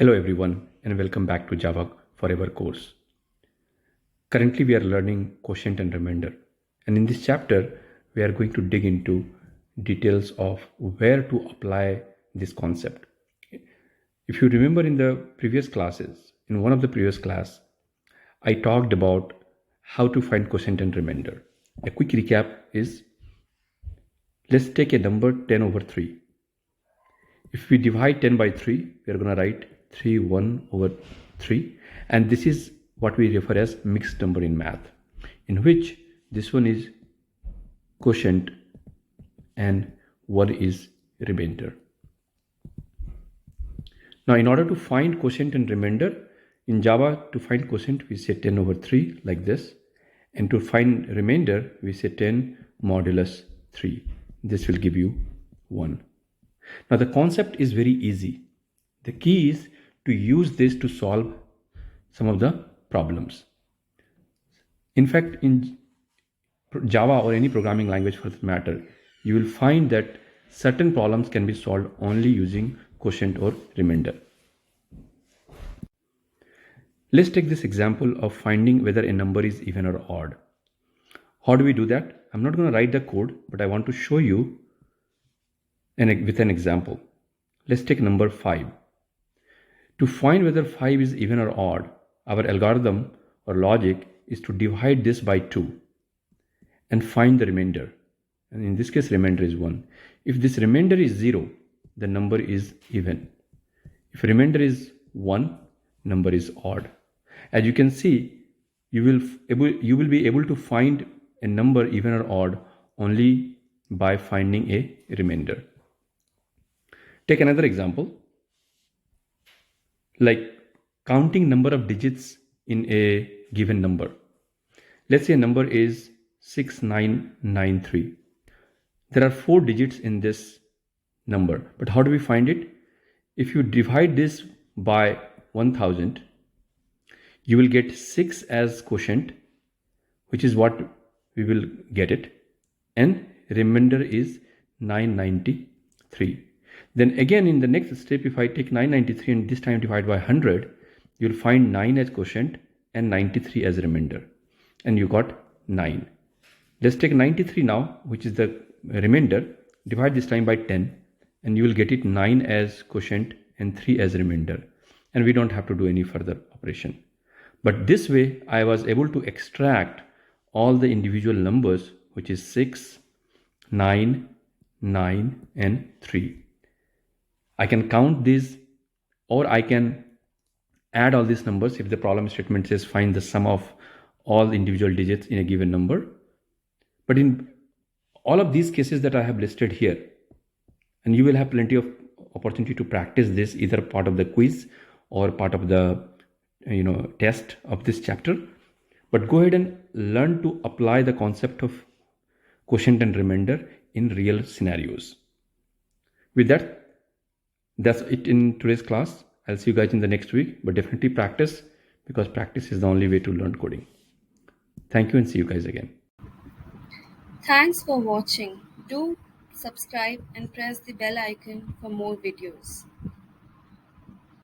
Hello everyone and welcome back to Java Forever course. Currently we are learning quotient and remainder, and in this chapter we are going to dig into details of where to apply this concept. If you remember in the previous classes, in one of the previous class, I talked about how to find quotient and remainder. A quick recap is, let's take a number 10 over 3. If we divide 10 by 3, we are going to write 3 1 over 3, and this is what we refer as mixed number in math, in which this one is quotient and 1 is remainder. Now in order to find quotient and remainder in Java, to find quotient we say 10 over 3 like this, and to find remainder we say 10 modulus 3. This will give you 1. Now the concept is very easy. The key is to use this to solve some of the problems. In fact, in Java or any programming language for that matter, you will find that certain problems can be solved only using quotient or remainder. Let's take this example of finding whether a number is even or odd. How do we do that? I'm not going to write the code, but I want to show you with an example. Let's take number 5. To find whether 5 is even or odd, our algorithm or logic is to divide this by 2 and find the remainder. And in this case, remainder is 1. If this remainder is 0, the number is even. If remainder is 1, number is odd. As you can see, you will be able to find a number even or odd only by finding a remainder. Take another example, like counting number of digits in a given number. Let's say a number is 6993. There are 4 digits in this number, but how do we find it? If you divide this by 1000, you will get 6 as quotient, which is what we will get it, and remainder is 993. Then again in the next step, if I take 993 and this time divide by 100, you'll find 9 as quotient and 93 as remainder, and you got 9. Let's take 93 now, which is the remainder, divide this time by 10, and you will get it 9 as quotient and 3 as remainder, and we don't have to do any further operation. But this way I was able to extract all the individual numbers, which is 6, 9, 9 and 3. I can count these, or I can add all these numbers if the problem statement says find the sum of all individual digits in a given number. But in all of these cases that I have listed here, and you will have plenty of opportunity to practice this, either part of the quiz or part of the test of this chapter. But go ahead and learn to apply the concept of quotient and remainder in real scenarios. With that, that's it in today's class. I'll see you guys in the next week, but definitely practice, because practice is the only way to learn coding. Thank you and see you guys again. Thanks for watching. Do subscribe and press the bell icon for more videos.